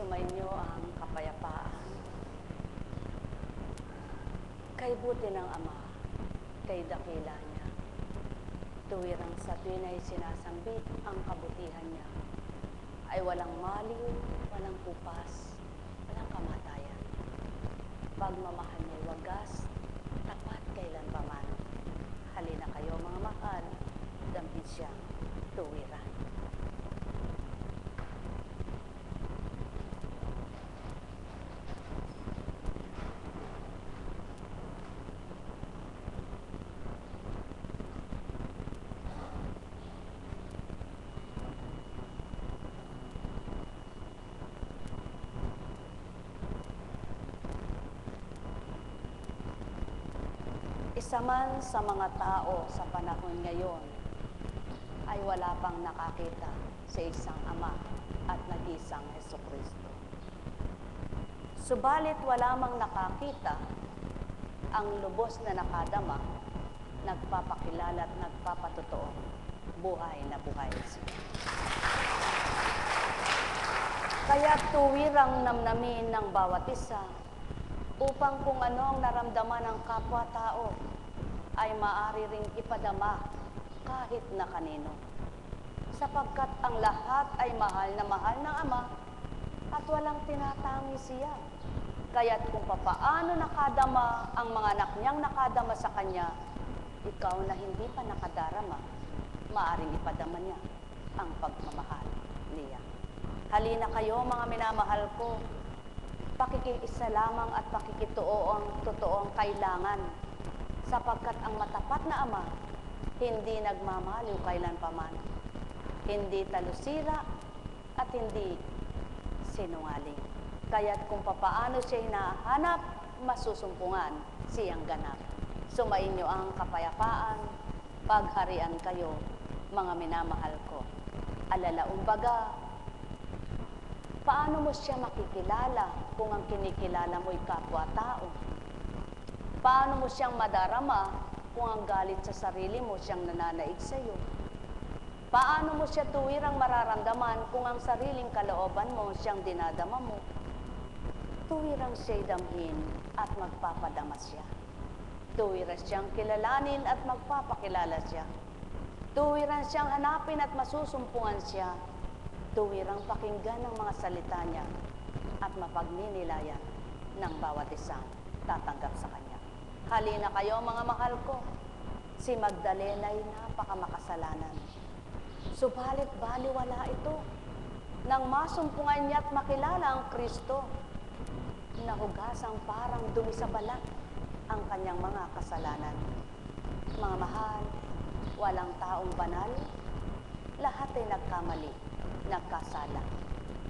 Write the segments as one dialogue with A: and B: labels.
A: Sumainyo ang kapayapaan. Kay buti ng Ama, kay dakila niya. Tuwirang sa tuwin ay sinasambit ang kabutihan niya. Ay walang maliw, walang kupas, walang kamatayan. Pagmamahal niya'y wagas, tapat kailanpaman. Halina kayo mga mahal, damhin siyang tuwiran. Isa man sa mga tao sa panahon ngayon ay wala pang nakakita sa isang Ama at nag-iisang Hesukristo. Subalit wala mang nakakita, ang lubos na nakadama, nagpapakilala at nagpapatotoo, buhay na buhay siya. Kaya tuwirang namnamin ng bawat isa upang kung ano ang naramdaman ng kapwa-tao ay maaari ring ipadama kahit na kanino. Sapagkat ang lahat ay mahal ng Ama at walang tinatangi siya. Kaya't kung papaano nakadama ang mga anak niyang nakadama sa kanya, ikaw na hindi pa nakadarama, maaring ipadama niya ang pagmamahal niya. Halina kayo mga minamahal ko, pakikiisa lamang at pakikituo ang totoong kailangan, sapagkat ang matapat na Ama hindi nagmamaliw kailanpaman, hindi talusira at hindi sinungaling. Kaya't kung papaano siya hinahanap, masusumpungan siyang ganap. Sumainyo ang kapayapaan, pagharian kayo, mga minamahal ko. Alalaumbaga, paano mo siya makikilala kung ang kinikilala mo'y kapwa-tao? Paano mo siyang madarama kung ang galit sa sarili mo siyang nananaig sa iyo? Paano mo siya tuwirang mararamdaman kung ang sariling kalooban mo siyang dinadama mo? Tuwirang siya'y damhin at magpapadama siya. Tuwirang siyang kilalanin at magpapakilala siya. Tuwirang siyang hanapin at masusumpungan siya. Tuwirang pakinggan ang mga salita niya at mapagninilayan ng bawat isang tatanggap sa kanya. Halina kayo mga mahal ko, si Magdalena ay napakamakasalanan. Subalit baliwala ito nang masumpungan niya at makilala ang Kristo. Nahugasang parang dumi sa balat ang kanyang mga kasalanan. Mga mahal, walang taong banal, lahat ay nagkamali, nagkasala.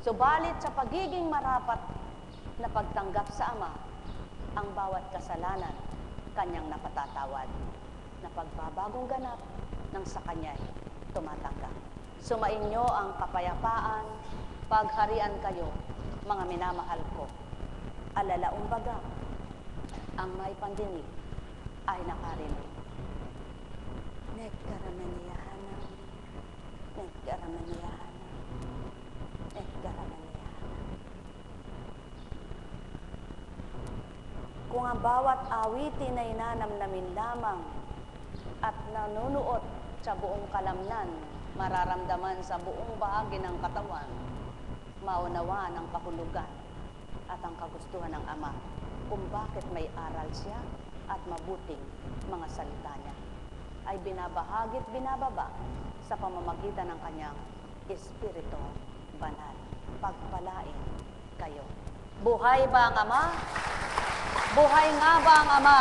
A: Subalit sa pagiging marapat na pagtanggap sa Ama, ang bawat kasalanan kanyang napatatawad, na pagbabagong ganap ng sa kanya'y tumatanggap. Sumainyo ang kapayapaan, pagharian kayo, mga minamahal ko. Alalaumbaga, ang may pandinig ay nakarinig. Nagkaramaniyahan, nagkaramaniyahan, nagkaramaniyahan. Kung ang bawat awitin ay nanamnamin lamang at nanunuot sa buong kalamnan, mararamdaman sa buong bahagi ng katawan, maunawaan ang kahulugan at ang kagustuhan ng Ama kung bakit may aral siya at mabuting mga salita niya, ay binabahagit binababa sa pamamagitan ng kanyang Espiritu Banal. Pagpalain kayo. Buhay ba ang Ama? Buhay nga ba ang Ama?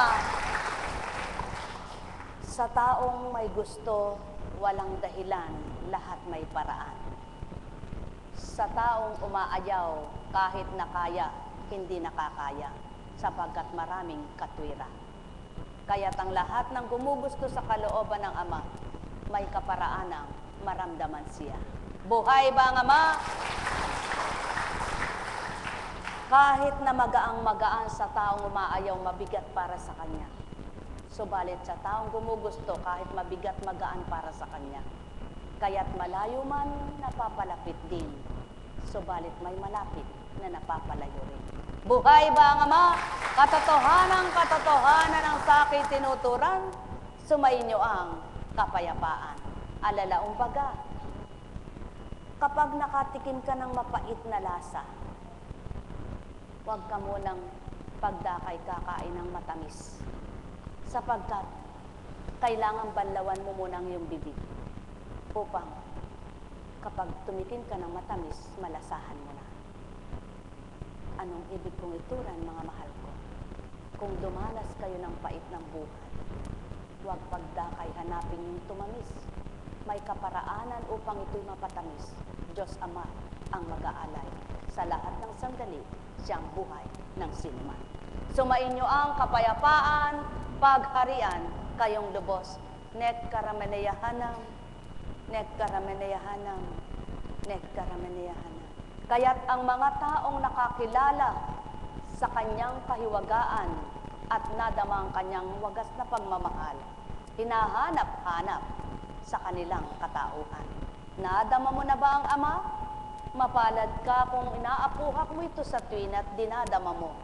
A: Sa taong may gusto, walang dahilan, lahat may paraan. Sa taong umaayaw, kahit nakaya, hindi nakakaya, sapagkat maraming katwiran. Kaya't ang lahat ng gumugusto sa kalooban ng Ama, may kaparaanang maramdaman siya. Buhay ba ang Ama? Kahit na magaang-magaan sa taong umaayaw, mabigat para sa kanya. Subalit sa taong gumugusto, kahit mabigat magaan para sa kanya. Kaya't malayo man, napapalapit din. Subalit may malapit na napapalayo rin. Buhay ba ang Ama? Katotohanan ang sa akin tinuturan, sumainyo ang kapayapaan. Alalaong baga, kapag nakatikim ka ng mapait na lasa, huwag ka munang pagdakay kakain ng matamis. Sapagkat, kailangan banlawan mo munang yung bibig upang kapag tumikim ka ng matamis, malasahan mo na. Anong ibig kong ituran, mga mahal ko? Kung dumanas kayo ng pait ng buhay, huwag pagdakay hanapin yung tumamis. May kaparaanan upang ito'y mapatamis. Diyos Ama ang mag-aalay sa lahat ng sandali, siyang buhay ng sinuman. Sumainyo ang kapayapaan, pagharian, kayong lubos. Nek karameneyahanam, nek karameneyahanam, nek karameneyahanam. Kaya't ang mga taong nakakilala sa kanyang kahiwagaan at nadama ang kanyang wagas na pagmamahal, hinahanap-hanap sa kanilang katauhan. Nadama mo na ba ang Ama? Mapalad ka kung inaapuhak mo ito sa tuwin at dinadama mo,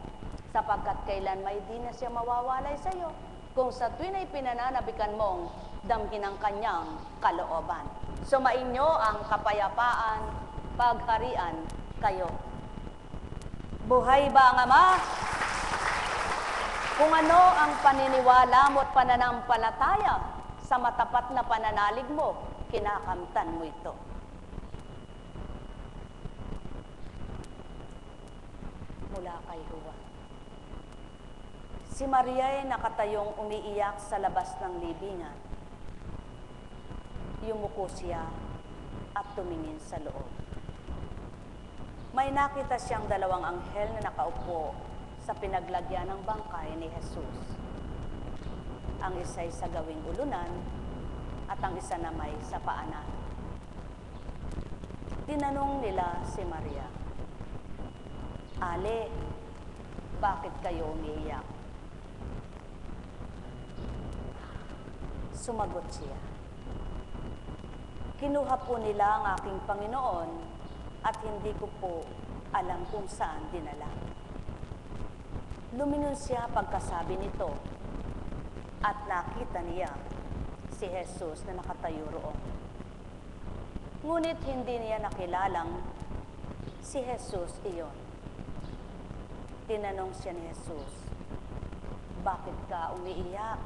A: sapagkat kailan may di na siya mawawalay sa iyo, kung sa tuwin ay pinananabikan mong damhin ang kanyang kalooban. Sumainyo ang kapayapaan, pagharian kayo. Buhay ba ang Ama? Kung ano ang paniniwala mo at pananampalataya sa matapat na pananalig mo, kinakamtan mo ito. Mula kay Juan. Si Maria ay nakatayong umiiyak sa labas ng libingan. Yumuko siya at tumingin sa loob. May nakita siyang dalawang anghel na nakaupo sa pinaglagyan ng bangkay ni Jesus. Ang isa'y sa gawing ulunan at ang isa namay sa paanan. Tinanong nila si Maria, "Ale, bakit kayo umiiyak?" Sumagot siya, "Kinuha po nila ang aking Panginoon at hindi ko po alam kung saan dinala." Lumingon siya pagkasabi nito at nakita niya si Jesus na nakatayo roon. Ngunit hindi niya nakilalang si Jesus iyon. Tinanong siya ni Jesus, "Bakit ka umiiyak?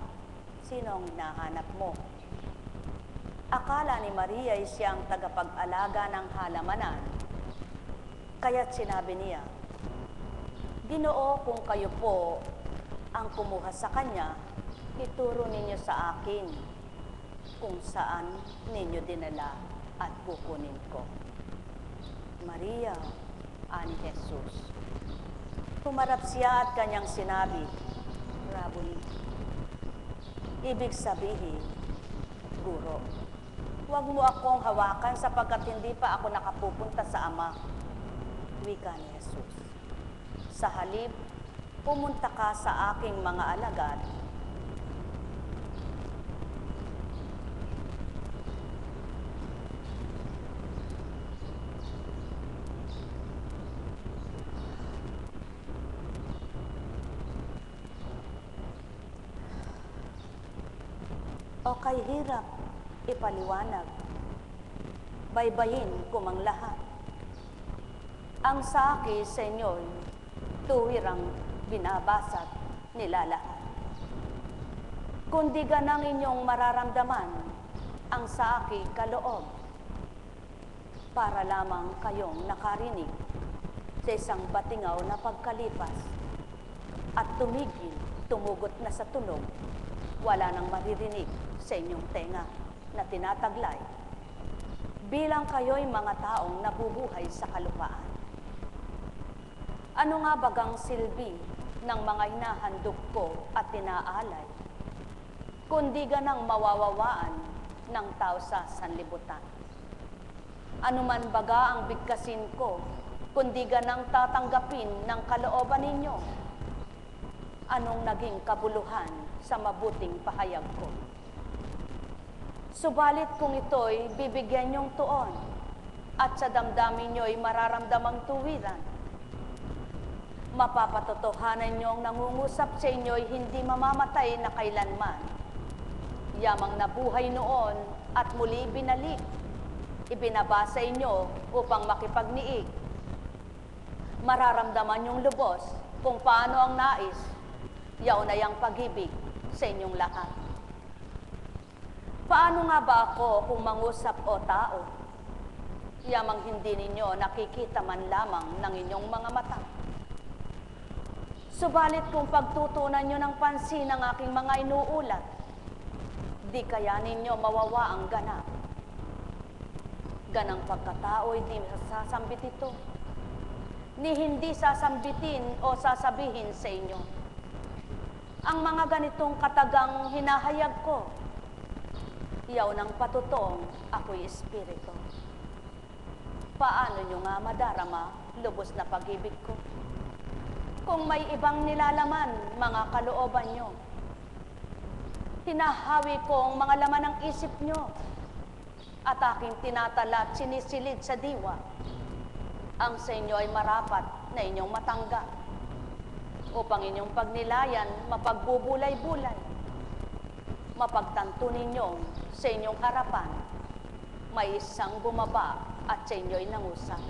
A: Sino ang hinahanap mo?" Akala ni Maria ay siyang tagapag-alaga ng halamanan. Kaya't sinabi niya, "Ginoo, kung kayo po ang kumuha sa kanya, ituro ninyo sa akin kung saan ninyo dinala at kukunin ko." "Maria," ani Jesus. Humarap siya at kanyang sinabi, "Rabboni." Ibig sabihin, Guro. "Huwag mo akong hawakan sapagkat hindi pa ako nakapupunta sa Ama," wika ni Jesus. "Sa halip, pumunta ka sa aking mga alagad o kay hirap ipaliwanag, baybayin ko mang lahat. Ang sa akin sa inyo'y tuwirang binabasat nila lahat. Kundi ganang inyong mararamdaman ang sa akin kaloob, para lamang kayong nakarinig sa isang batingaw na pagkalipas at tumigil, tumugot na sa tunog, wala nang maririnig sa inyong tenga na tinataglay, bilang kayo'y mga taong nabubuhay sa kalupaan. Ano nga bagang silbi ng mga hinahandog ko at tinaalay, kundi ganang mawawawaan ng tao sa sanlibutan? Ano man baga ang bigkasin ko, kundi ganang tatanggapin ng kalooban ninyo? Anong naging kabuluhan sa mabuting pahayag ko? Subalit kung ito'y bibigyan niyong tuon at sa damdamin niyo'y mararamdamang tuwiran, Mapapatotohanan niyo ang nangungusap sa inyo ay hindi mamamatay na kailanman. Yamang nabuhay noon at muli binalik, ibinaba sa inyo upang makipagniig. Mararamdaman yung lubos kung paano ang nais, yaon ay ang pag-ibig sa inyong lahat. Paano nga ba ako kung mangusap o tao? Yamang hindi ninyo nakikita man lamang ng inyong mga mata. Subalit kung pagtutunan nyo ng pansin ang aking mga inuulat, di kaya ninyo mawawa ang ganap. Ganang pagkatao ay di sasambit ito, ni hindi sasambitin o sasabihin sa inyo. Ang mga ganitong katagang hinahayag ko, yaw ng patutong ako'y espiritu. Paano nyo nga madarama lubos na pag-ibig ko? Kung may ibang nilalaman mga kalooban nyo, hinahawi ko ang mga laman ng isip nyo at aking tinatala at sinisilid sa diwa. Ang sa inyo ay marapat na inyong matanggap upang inyong pagnilayan mapagbubulay-bulay. Mapagtanto ninyong sa inyong harapan may isang bumaba at sa inyo'y nangusap.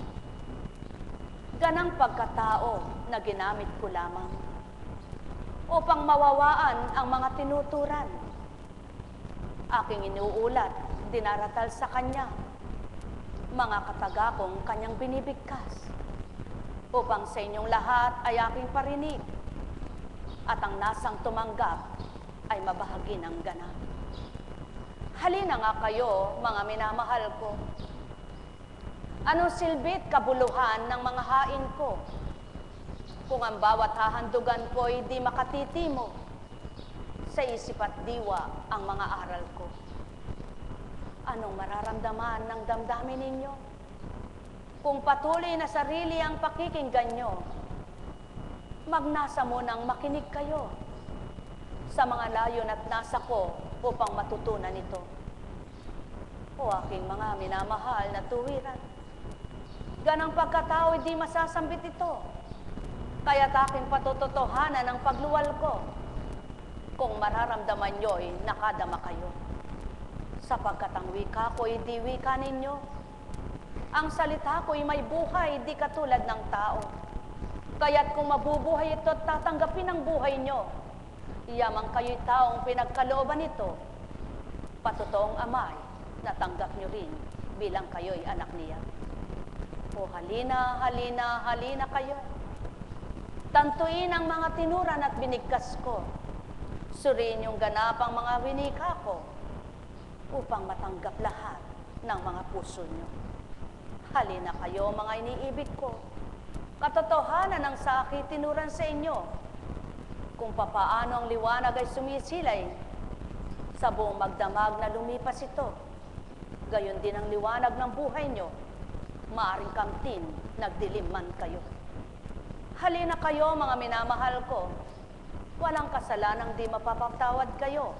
A: Ganang pagkatao na ginamit ko lamang upang mawawaan ang mga tinuturan. Aking inuulat, dinaratal sa kanya, mga katagakong kanyang binibigkas, upang sa inyong lahat ay aking parinig, at ang nasang tumanggap ay mabahagi ng ganap. Halina nga kayo, mga minamahal ko. Anong silbit kabuluhan ng mga hain ko? Kung ang bawat hahandugan ko ay di makatitimo, sa isip at diwa ang mga aral ko. Anong mararamdaman ng damdamin ninyo? Kung patuloy na sarili ang pakikinggan nyo, magnasa mo nang makinig kayo sa mga layon at nasa ko upang matutunan ito. O aking mga minamahal na tuwiran, ganang pagkatao di masasambit ito, kaya't aking patutotohanan ang pagluwal ko. Kung mararamdaman nyo'y nakadama kayo, sapagkat ang wika ko'y di wika ninyo. Ang salita ko'y may buhay, di katulad ng tao. Kaya't kung mabubuhay ito at tatanggapin ang buhay nyo, iyamang kayo'y taong pinagkalooban ito, patotoong amay, natanggap nyo rin bilang kayo'y anak niya. O halina, halina, halina kayo. Tantuin ang mga tinuran at binigkas ko. Suriin yung ganap ang mga winika ko upang matanggap lahat ng mga puso nyo. Halina kayo, mga iniibig ko. Katotohanan ang sa akin tinuran sa inyo. Kung papaano ang liwanag ay sumisilay sa buong magdamag na lumipas ito, gayon din ang liwanag ng buhay nyo. Maaring kamtin, nagdilim man kayo. Halina kayo, mga minamahal ko. Walang kasalanang di mapapatawad kayo.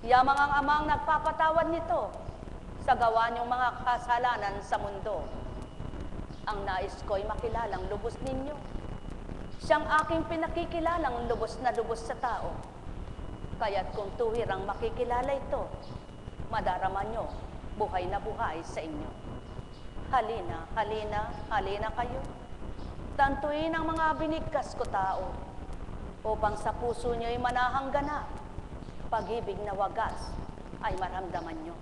A: Yamang ang amang nagpapatawad nito sa gawa niyong mga kasalanan sa mundo. Ang nais ko'y makilalang lubos ninyo. Siyang aking pinakikilalang lubos na lubos sa tao. Kaya't kung tuwirang makikilala ito, madarama nyo buhay na buhay sa inyo. Halina, halina, halina kayo. Tantuin ang mga binigkas ko tao, upang sa puso nyo'y manahangganap, pag-ibig na wagas ay maramdaman nyo.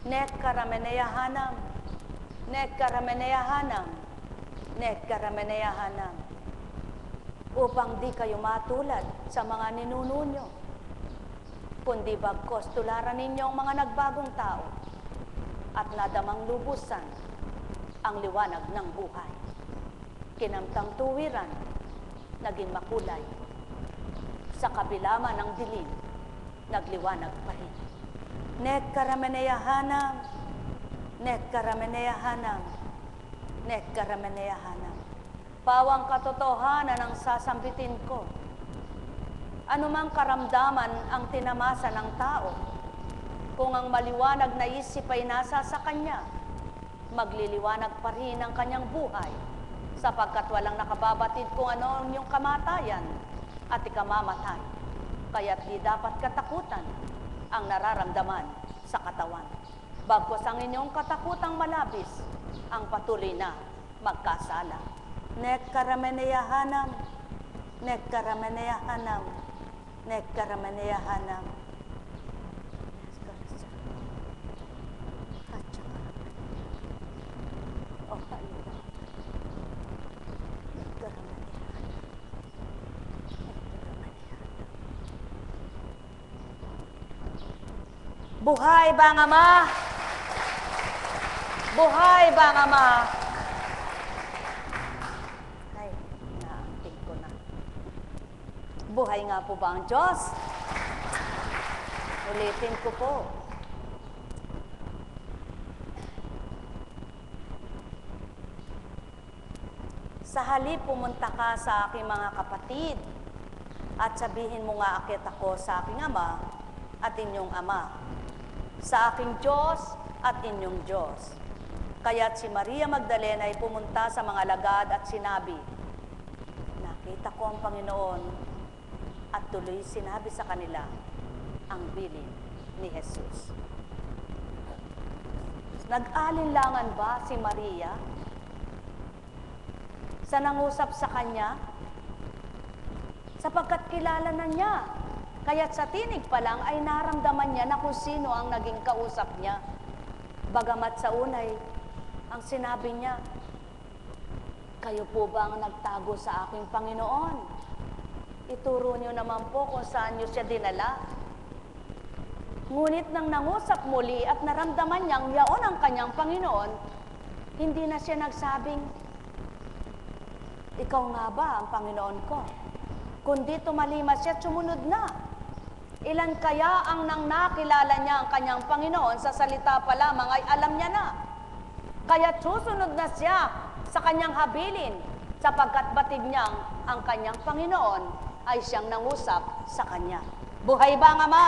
A: Nek karameneyahanam, nek karameneyahanam, nek karameneyahanam. Upang di kayo matulad sa mga ninuno nyo, kundi bagkos tularan ninyo ang mga nagbagong tao, at nadamang lubusan ang liwanag ng buhay. Kinamtang tuwiran, naging makulay. Sa kabila man ng dilim, nagliwanag pa rin. Nek karameneyahanam, nek karameneyahanam, nek karameneyahanam. Pawang katotohanan ang sasambitin ko. Anumang karamdaman ang tinamasa ng tao, kung ang maliwanag na isip ay nasa sa kanya, magliliwanag pa rin ang kanyang buhay sapagkat walang nakababatid kung ano ang iyong kamatayan at ikamamatay. Kaya't di dapat katakutan ang nararamdaman sa katawan. Bagkos ang inyong katakutang malabis ang patuloy na magkasala. Nekkarameneyahanam, nekkarameneyahanam, nekkarameneyahanam. Oh, hallelujah. Buhay ba ang Ama? Buhay ba ang Ama? Ay, naanting ko na. Buhay nga po ba ang Diyos? Ulitin ko po. Sa halip pumunta ka sa aking mga kapatid at sabihin mo nga akit ako sa aking Ama at inyong Ama, sa aking Diyos at inyong Diyos. Kaya't si Maria Magdalena ay pumunta sa mga lagad at sinabi, nakita ko ang Panginoon, at tuloy sinabi sa kanila ang bilin ni Jesus. Nag-alinlangan ba si Maria sa nangusap sa kanya? Sapagkat kilala na niya. Kaya't sa tinig pa lang ay naramdaman niya na kung sino ang naging kausap niya. Bagamat sa unay, ang sinabi niya, kayo po ba ang nagtago sa aking Panginoon? Ituro niyo naman po kung saan niyo siya dinala. Ngunit nang nangusap muli at naramdaman niyang yaon ang kanyang Panginoon, hindi na siya nagsabing, ikaw nga ba ang Panginoon ko? Kundi tumalima siya at sumunod na. Ilan kaya ang nang nakilala niya ang kanyang Panginoon sa salita pa lamang ay alam niya na. Kaya susunod na siya sa kanyang habilin sapagkat batid niyang ang kanyang Panginoon ay siyang nangusap sa kanya. Buhay ba ang Ama?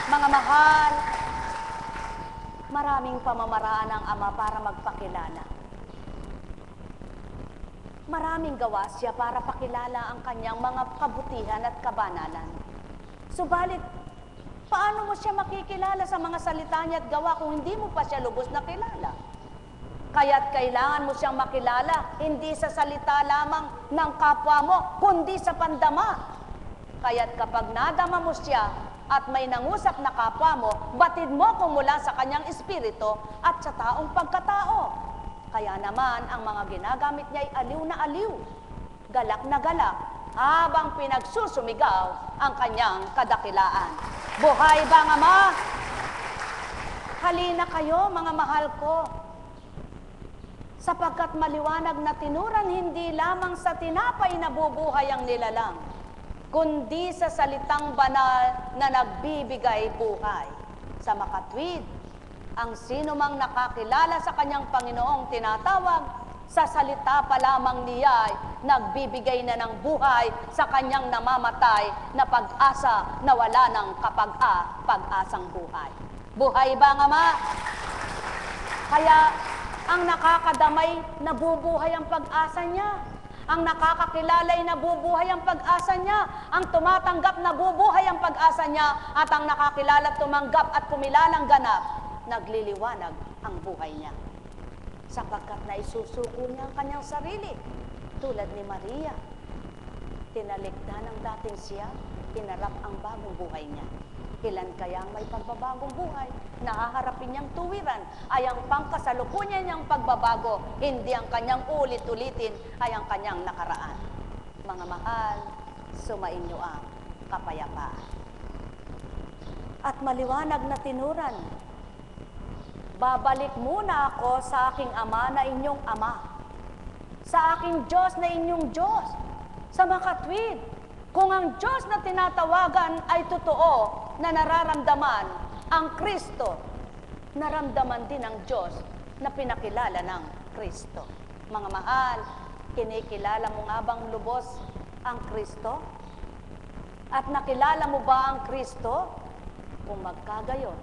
A: Mga mahal, maraming pamamaraan ang Ama para magpakilala. Maraming gawa siya para pakilala ang kanyang mga kabutihan at kabanalan. Subalit, paano mo siya makikilala sa mga salita niya at gawa kung hindi mo pa siya lubos na kilala? Kaya't kailangan mo siyang makilala, hindi sa salita lamang ng kapwa mo, kundi sa pandama. Kaya't kapag nadama mo siya at may nangusap na kapwa mo, batid mo kung mula sa kanyang espiritu at sa taong pagkatao. Kaya naman, ang mga ginagamit niya ay aliw na aliw, galak na galak, habang pinagsusumigaw ang kanyang kadakilaan. Buhay ba ang Ama? Halina kayo, mga mahal ko, sapagkat maliwanag na tinuran hindi lamang sa tinapay na bubuhay ang nilalang, kundi sa salitang banal na nagbibigay buhay. Sa makatwid, ang sino mang nakakilala sa kanyang Panginoong tinatawag, sa salita pa lamang niya ay nagbibigay na ng buhay sa kanyang namamatay na pag-asa na wala ng pag-asang buhay. Buhay ba ang Ama? Kaya ang nakakadamay, nabubuhay ang pag-asa niya. Ang nakakakilala ay nabubuhay ang pag-asa niya. Ang tumatanggap, nabubuhay ang pag-asa niya. At ang nakakilala, tumanggap at kumilalang ganap, nagliliwanag ang buhay niya. Sapagkat naisusuko niya ang kanyang sarili. Tulad ni Maria, tinalikdan ng dating siya, hinarap ang bagong buhay niya. Ilan kaya ang may pagbabagong buhay? Nahaharapin niyang tuwiran ay ang pangkasalukuyan niyang pagbabago, hindi ang kanyang ulit-ulitin ay ang kanyang nakaraan. Mga mahal, sumainyo ang kapayapaan. At maliwanag na tinuran, babalik muna ako sa aking Ama na inyong Ama, sa aking Diyos na inyong Diyos. Sa makatwid, kung ang Diyos na tinatawagan ay totoo na nararamdaman ang Kristo, naramdaman din ang Diyos na pinakilala ng Kristo. Mga mahal, kinikilala mo nga bang lubos ang Kristo? At nakilala mo ba ang Kristo? Kung magkagayon,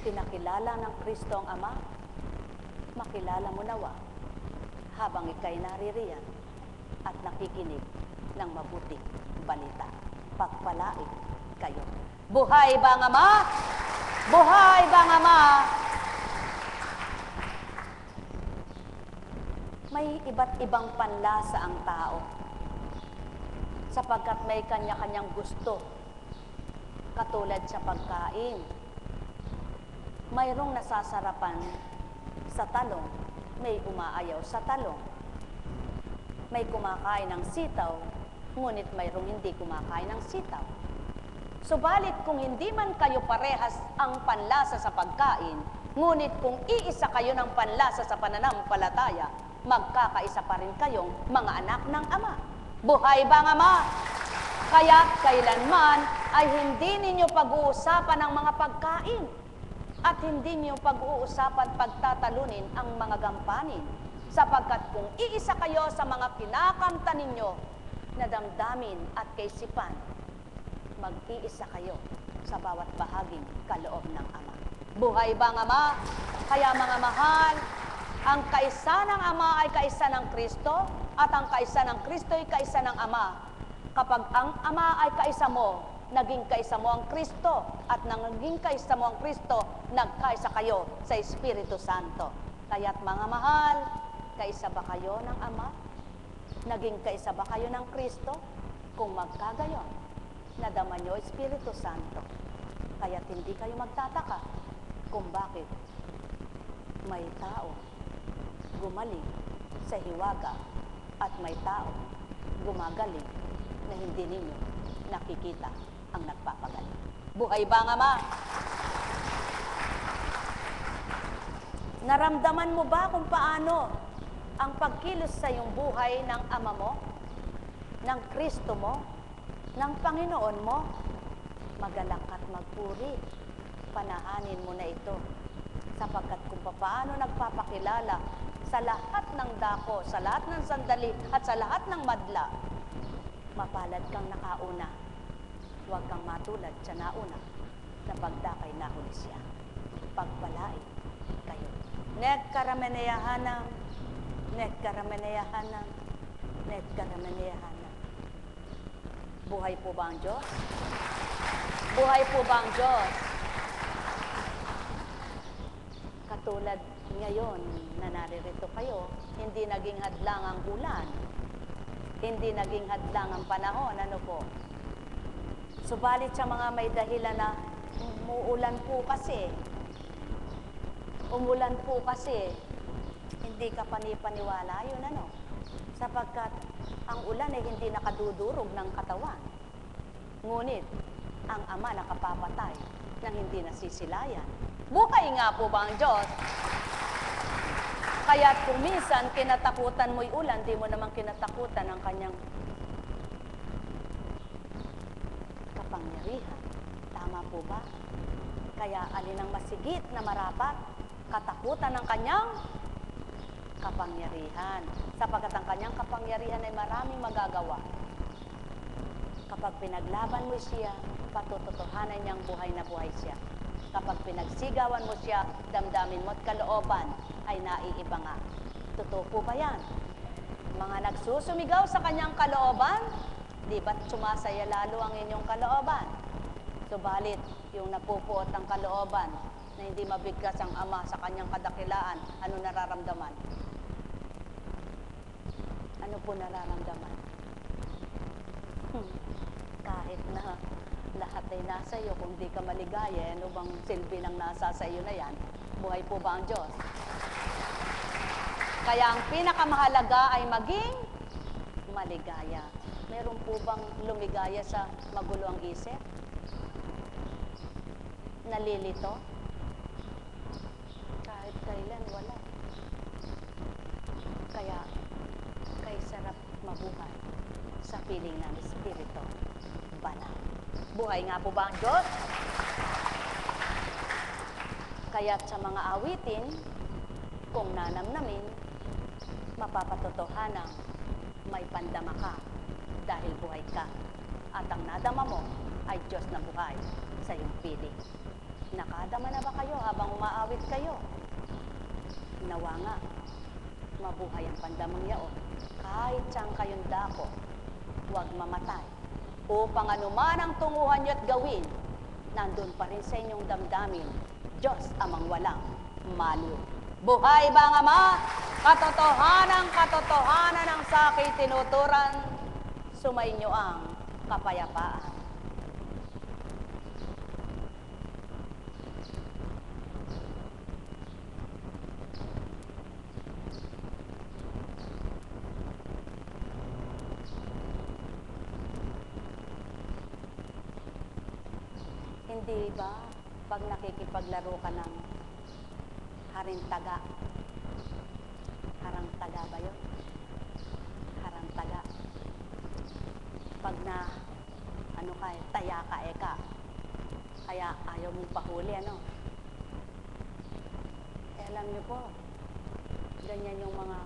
A: pinakilala ng Kristo ang Ama, makilala mo nawa habang ikay naririyan at nakikinig ng mabuting balita. Pagpalain kayo. Buhay ba ang Ama? Buhay ba ang Ama? May iba't ibang panlasa ang tao sapagkat may kanya-kanyang gusto katulad sa pagkain. Mayroong nasasarapan sa talong, may umaayaw sa talong. May kumakain ng sitaw, ngunit mayroong hindi kumakain ng sitaw. Subalit kung hindi man kayo parehas ang panlasa sa pagkain, ngunit kung iisa kayo ng panlasa sa pananampalataya, magkakaisa pa rin kayong mga anak ng Ama. Buhay ba ang Ama? Kaya kailanman ay hindi ninyo pag-uusapan ang mga pagkain at hindi niyo pag-uusapan pagtatalunin ang mga gampanin, sapagkat kung iisa kayo sa mga kinakamta ninyo na damdamin at kaisipan, mag-iisa kayo sa bawat bahaging kaloob ng Ama. Buhay ba ang Ama? Kaya mga mahal, ang kaisa ng Ama ay kaisa ng Kristo at ang kaisa ng Kristo ay kaisa ng Ama. Kapag ang Ama ay kaisa mo, naging kaisa mo ang Kristo, at nang naging kaisa mo ang Kristo, nagkaisa kayo sa Espiritu Santo. Kaya't mga mahal, kaisa ba kayo ng Ama? Naging kaisa ba kayo ng Kristo? Kung magkagayon, nadama nyo Espiritu Santo. Kaya't hindi kayo magtataka kung bakit may tao gumaling sa hiwaga at may tao gumagaling na hindi ninyo nakikita ang nagpapagaling. Buhay ba ang Ama? Naramdaman mo ba kung paano ang pagkilos sa iyong buhay ng Ama mo, ng Kristo mo, ng Panginoon mo? Magalak at magpuri, panahanin mo na ito, sapagkat kung paano nagpapakilala sa lahat ng dako, sa lahat ng sandali, at sa lahat ng madla, mapalad kang nakauna. Huwag kang matulad sa nauna na pagdakay nahuli siya. Pagpalain kayo. Nagkarameneyahanam, nagkarameneyahanam, nagkarameneyahanam. Buhay po ba ang Diyos? Buhay po ba ang Diyos? Katulad ngayon na naririto kayo, hindi naging hadlang ang ulan, hindi naging hadlang ang panahon, ano po? Subalit sa mga may dahilan na umuulan po kasi, hindi ka panipaniwala, yun ano? Sapagkat ang ulan ay hindi nakadudurog ng katawan. Ngunit, ang Ama nakapapatay ng hindi nasisilayan. Buhay nga po ba ang Diyos? Kaya't kung minsan kinatakutan mo'y ulan, di mo naman kinatakutan ang kanyang kapangyarihan. Tama po ba? Kaya alin ang masigit na marapat? Katakutan ng kanyang kapangyarihan. Sapagkat ang kanyang kapangyarihan ay maraming magagawa. Kapag pinaglaban mo siya, patututuhanan niyang buhay na buhay siya. Kapag pinagsigawan mo siya, damdamin mo at kalooban ay naiiba nga. Totoo po ba yan? Mga nagsusumigaw sa kanyang kalooban, di ba't sumasaya lalo ang inyong kalooban? Subalit, yung napupuot ng kalooban na hindi mabigkas ang Ama sa kanyang kadakilaan, ano nararamdaman? Ano po nararamdaman? Kahit na lahat ay nasa iyo, kung di ka maligaya, ano bang silbi ng nasa sa iyo na yan? Buhay po ba ang Diyos? Kaya ang pinakamahalaga ay maging maligaya. Meron po bang lumigaya sa magulo ang isip? Nalilito? Kahit kailan, wala. Kaya, kay sarap mabuhay sa piling ng Espiritu Banal. Buhay nga po ba ang Diyos? Kaya't sa mga awitin, kung nanamnamin, mapapatotohanan may pandama ka dahil buhay ka. At ang nadama mo ay Diyos na buhay sa iyong piling. Nakadama na ba kayo habang umaawit kayo? Nawa nga, mabuhay ang pandamang yaon. Kahit saan kayong dako, huwag mamatay. Upang anuman ang tunguhan nyo at gawin, nandun pa rin sa inyong damdamin, Diyos amang walang maliw. Buhay ba ang Ama? Katotohanan ang sa akin tinuturan, sumainyo ang kapayapaan. Hindi ba, pag nakikipaglaro ka ng harintaga, harangtaga ba yun? Harangtaga. Pag na, taya ka, kaya ayaw mong pahuli, alam niyo po, ganyan yung mga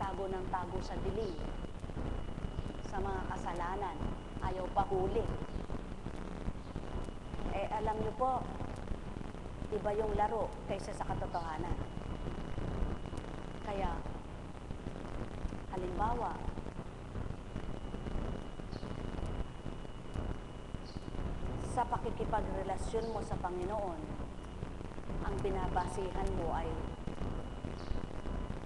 A: tago ng tago sa dilim, sa mga kasalanan, ayaw pahuli. Alam niyo po, iba yung laro kaysa sa katotohanan. Kaya, halimbawa, sa pakikipagrelasyon mo sa Panginoon, ang binabasihan mo ay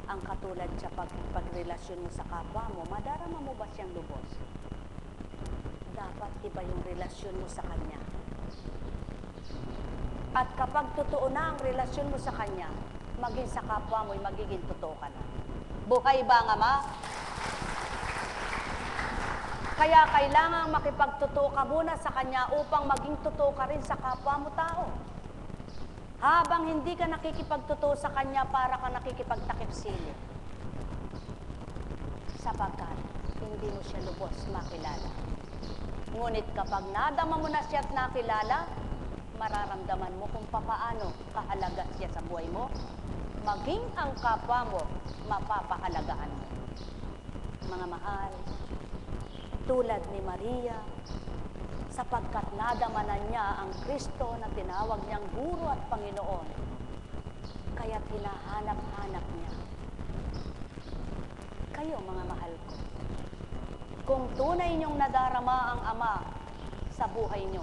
A: ang katulad sa pagrelasyon mo sa kapwa mo, madarama mo ba siyang lubos? Dapat iba yung relasyon mo sa Kanya. At kapag totoo na ang relasyon mo sa Kanya, maging sa kapwa mo, magiging totoo ka na. Buhay ba ang Ama? Kaya kailangan makipagtotoo ka muna sa Kanya upang maging totoo ka rin sa kapwa mo tao. Habang hindi ka nakikipagtotoo sa Kanya, para ka nakikipagtakip sili. Sapagkat hindi mo siya lubos makilala. Ngunit kapag nadama mo na siya at nakilala, mararamdaman mo kung papaano kahalaga siya sa buhay mo, maging ang kapwa mo, mapapahalagahan mo. Mga mahal, tulad ni Maria, sapagkat nadamanan niya ang Kristo na tinawag niyang Guro at Panginoon, kaya't hinahanap-hanap niya. Kayo, mga mahal ko, kung tunay niyong nadarama ang Ama sa buhay niyo,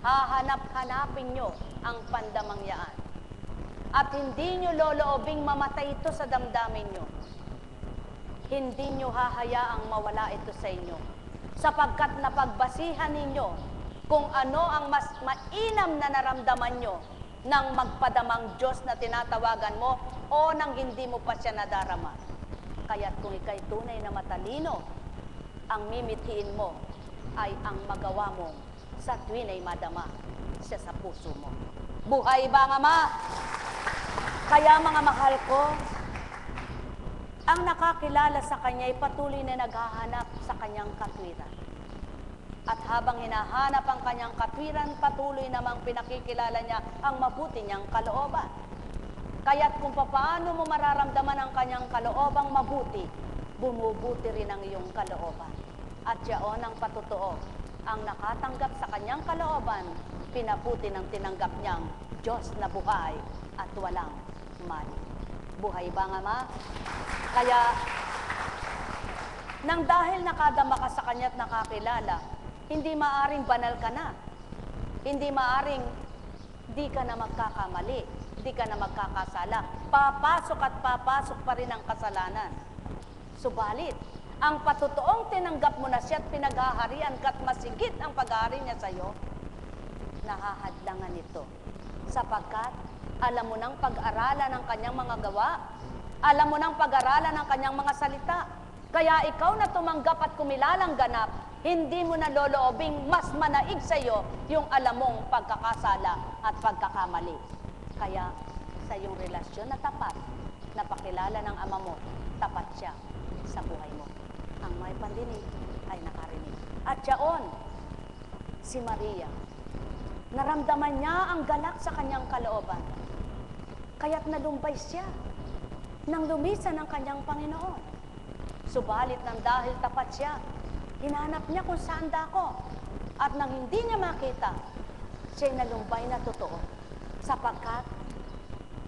A: hahanap-hanapin nyo ang pandamangyaan. At hindi nyo loloobing mamatay ito sa damdamin nyo. Hindi nyo hahayaang mawala ito sa inyo. Sapagkat napagbasihan ninyo kung ano ang mas mainam na naramdaman nyo ng magpadamang Diyos na tinatawagan mo o nang hindi mo pa siya nadarama. Kaya't kung ika'y tunay na matalino, ang mimithiin mo ay ang magawa mong sa tuwin ay madama siya sa puso mo. Buhay ba ang Ama? Kaya mga mahal ko, ang nakakilala sa Kanya ay patuloy na naghahanap sa Kanyang katwiran. At habang hinahanap ang Kanyang katwiran, patuloy namang pinakikilala niya ang mabuti niyang kalooban. Kaya't kung paano mo mararamdaman ang Kanyang kaloobang mabuti, bumubuti rin ang iyong kalooban. At yaon ang patotoo, ang nakatanggap sa Kanyang kalooban, pinabuti ng tinanggap niyang Diyos na buhay at walang mali. Buhay ba ang Ama? Kaya, nang dahil nakadama ka sa Kanya at nakakilala, hindi maaring banal ka na. Hindi maaring di ka na magkakamali, di ka na magkakasala. Papasok at papasok pa rin ang kasalanan. Subalit, ang patutuong tinanggap mo na siya at pinaghaharian ka at masigit ang paghahari niya sa iyo, nahahadlangan ito. Sapagkat alam mo nang pag-aralan ng Kanyang mga gawa, alam mo nang pag-aralan ng Kanyang mga salita. Kaya ikaw na tumanggap at kumilalang ganap, hindi mo na loloobing mas manaig sa iyo yung alam mong pagkakasala at pagkakamali. Kaya sa iyong relasyon na tapat, na pakilala ng Ama mo, tapat siya sa buhay mo. Ang may pandinig ay nakarinig. At yaon, si Maria, naramdaman niya ang galak sa kanyang kalooban. Kaya't nalumbay siya nang lumisan ng kanyang Panginoon. Subalit nang dahil tapat siya, hinanap niya kung saan dako. At nang hindi niya makita, siya'y nalumbay na totoo. Sapagkat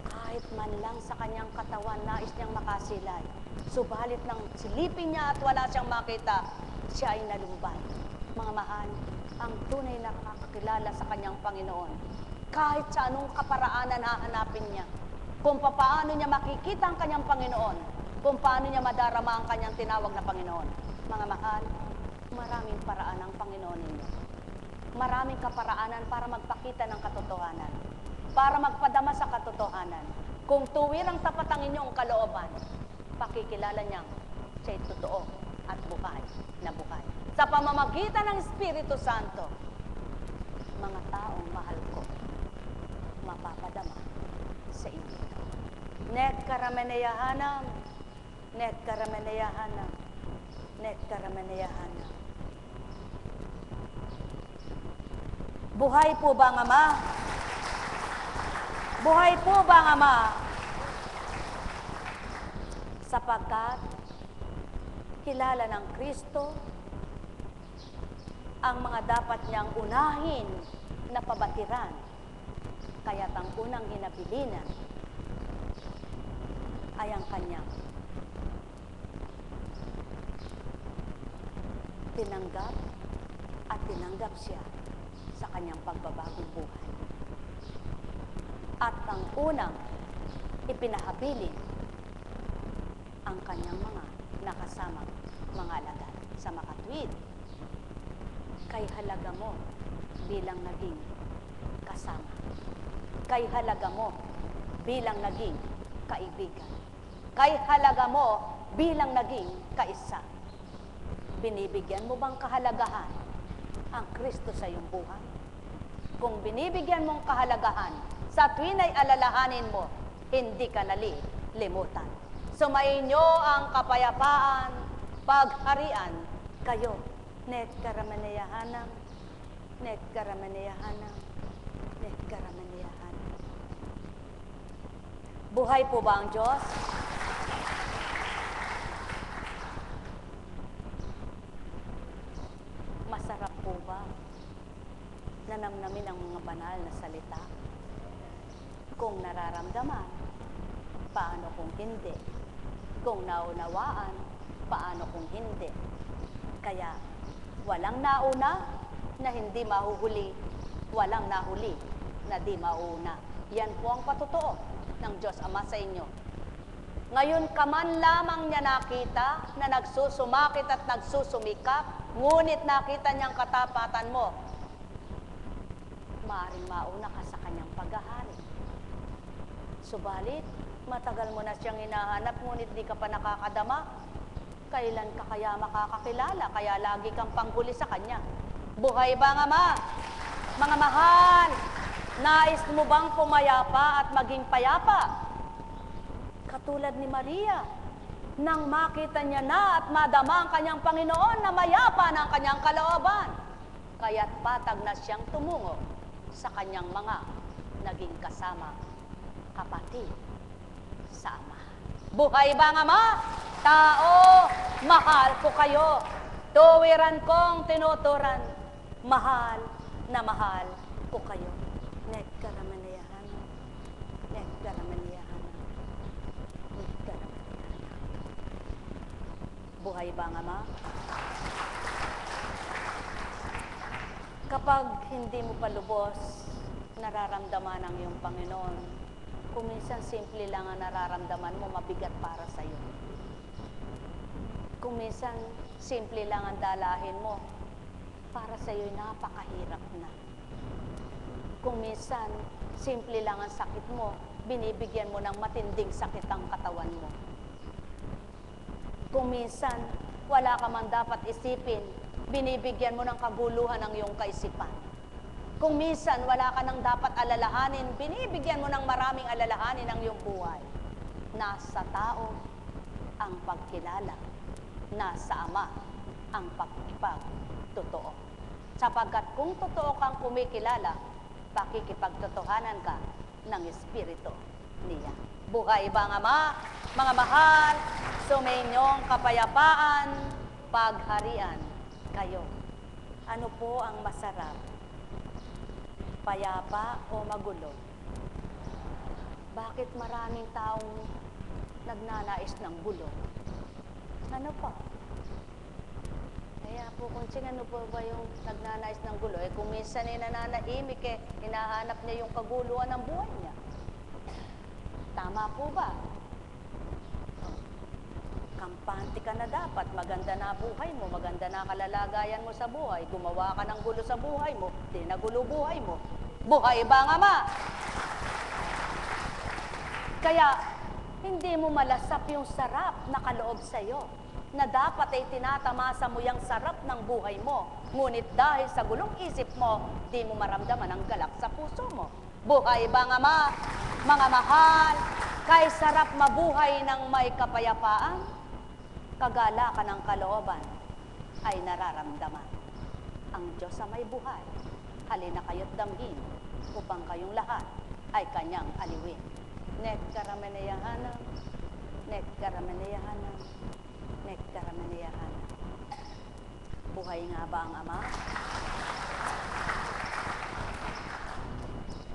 A: kahit kahit man lang sa kanyang katawan, nais niyang makasilay. Subalit nang silipin niya at wala siyang makita, siya ay nalumbay. Mga mahal, ang tunay na nakakakilala sa kanyang Panginoon, kahit sa anong kaparaanan hahanapin niya, kung paano niya makikita ang kanyang Panginoon, kung paano niya madarama ang kanyang tinawag na Panginoon. Mga mahal, maraming paraan ang Panginoon ninyo. Maraming kaparaanan para magpakita ng katotohanan, para magpadama sa katotohanan. Kung tuwir ang tapat ang inyong kalooban, pakikilala niyang siya'y totoo at buhay na buhay. Sa pamamagitan ng Espiritu Santo, mga taong mahal ko, mapapadama sa inyo. Net karameneyahanam, net karameneyahanam, net karameneyahanam. Buhay po ba ang Ama? Buhay po ba ang Ama? Sapagkat kilala ng Kristo ang mga dapat niyang unahin na pabatiran, kaya't ang unang hinabilinan ay ang kanyang tinanggap at tinanggap siya sa kanyang pagbabagong buhay. At ang unang ipinahabilin ang kanyang mga nakasamang mga alagad sa makatwid. Kay halaga mo bilang naging kasama. Kay halaga mo bilang naging kaibigan. Kay halaga mo bilang naging kaisa. Binibigyan mo bang kahalagahan ang Kristo sa iyong buhay? Kung binibigyan mong kahalagahan, sa tuwin ay alalahanin mo, hindi ka nalilimutan. Sumainyo ang kapayapaan, pagharian kayo. Net karameneyahanam, net karameneyahanam, net karameneyahanam. Buhay po ba ang Diyos? Masarap po ba na namnamin ang mga banal na salita? Kung nararamdaman, paano kung hindi? Kung naunawaan, paano kung hindi? Kaya, walang nauna na hindi mahuhuli, walang nahuli na di mauna. Yan po ang patotoo ng Diyos Ama sa inyo. Ngayon ka man lamang niya nakita na nagsusumakit at nagsusumikap, ngunit nakita niyang katapatan mo, maaaring mauna ka sa kanyang paghahari. Subalit, matagal mo na siyang hinahanap, ngunit di ka pa nakakadama. Kailan ka kaya makakakilala? Kaya lagi kang panghuli sa Kanya. Buhay ba ang Ama? Mga mahal, nais mo bang pumayapa at maging payapa? Katulad ni Maria, nang makita niya na at madama ang kanyang Panginoon na mayapa ng kanyang kalooban. Kaya't patag na siyang tumungo sa kanyang mga naging kasama, kapatid sa Ama. Buhay ba ang Ama? Tao, mahal ko kayo. Tuwiran kong tinuturan. Mahal na mahal ko kayo. Net karameneyahan. Net karameneyahan. Net karameneyahan. Buhay ba ang Ama? Kapag hindi mo pa lubos nararamdaman ang iyong Panginoon, kung minsan simple lang ang nararamdaman mo, mabigat para sa iyo. Kung minsan simple lang ang dalahin mo, para sa iyo'y napakahirap na. Kung minsan simple lang ang sakit mo, binibigyan mo ng matinding sakit ang katawan mo. Kung minsan wala ka man dapat isipin, binibigyan mo ng kaguluhan ang iyong kaisipan. Kung minsan wala ka nang dapat alalahanin, binibigyan mo ng maraming alalahanin ang iyong buhay. Nasa tao ang pagkilala, nasa Ama ang pagkipagtotoo. Sapagkat kung totoo kang kumikilala, pakikipagtotohanan ka ng Espiritu niya. Buhay ba ang Ama? Mga mahal, sumainyong kapayapaan, pagharian kayo. Ano po ang masarap? Payapa o magulo? Bakit maraming taong nagnanais ng gulo? Ano pa? Kaya po kung ano po ba yung nagnanais ng gulo, kung minsan nananahimik, hinahanap niya yung kaguluhan ng buhay niya. Tama po ba? Kampante ka na dapat, maganda na buhay mo, maganda na kalalagayan mo sa buhay, gumawa ka ng gulo sa buhay mo, di nagulo buhay mo. Buhay ba nga ma? Kaya, hindi mo malasap yung sarap na kaloob sa'yo, na dapat ay tinatamasa mo yung sarap ng buhay mo. Ngunit dahil sa gulong isip mo, di mo maramdaman ang galak sa puso mo. Buhay ba nga ma? Mga mahal, kay sarap mabuhay ng may kapayapaan, kagalakan ng kalooban ay nararamdaman. Ang Diyos sa may buhay, halina kayo't damhin, upang kayong lahat ay kanyang aliwin. Nekkarameneyahanam, nekkarameneyahanam, nekkarameneyahanam. Buhay nga ba ang Ama?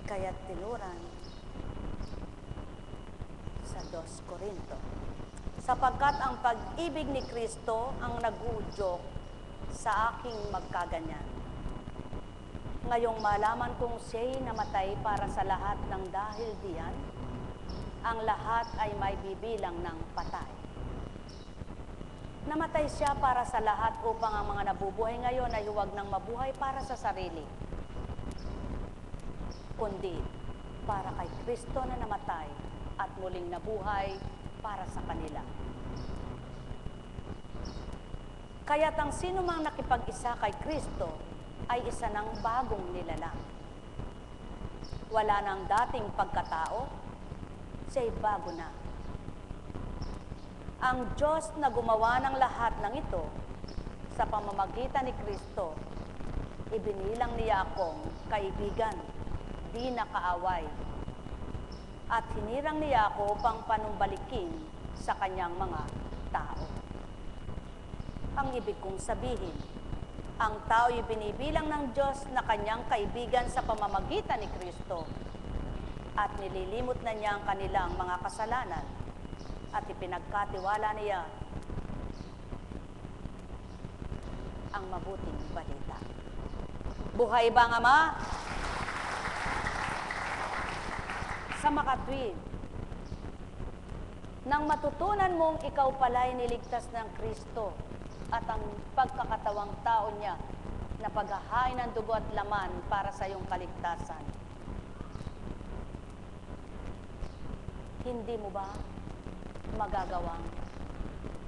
A: Kaya't tinuran sa 2 Korinto. Sapagkat ang pag-ibig ni Kristo ang nag-uudyok sa aking magkaganyan. Ngayong malaman kong siya'y namatay para sa lahat ng dahil diyan, ang lahat ay may bibilang ng patay. Namatay siya para sa lahat upang ang mga nabubuhay ngayon ay huwag nang mabuhay para sa sarili, kundi para kay Kristo na namatay at muling nabuhay para sa kanila. Kaya't ang sino mang nakipag-isa kay Kristo ay isa ng bagong nilalang. Wala nang dating pagkatao, siya'y bago na. Ang Diyos na gumawa ng lahat ng ito sa pamamagitan ni Kristo, ibinilang niya akong kaibigan, di nakaaway, at hinirang niya ako upang panumbalikin sa kanyang mga tao. Ang ibig kong sabihin, ang tao'y binibilang ng Diyos na kanyang kaibigan sa pamamagitan ni Kristo at nililimot na niya ang kanilang mga kasalanan at ipinagkatiwala niya ang mabuting balita. Buhay ba ang Ama? Sa makatwid, nang matutunan mong ikaw pala'y niligtas ng Kristo at ang pagkakatawang tao niya na paghahain ng dugo at laman para sa iyong kaligtasan, hindi mo ba magagawang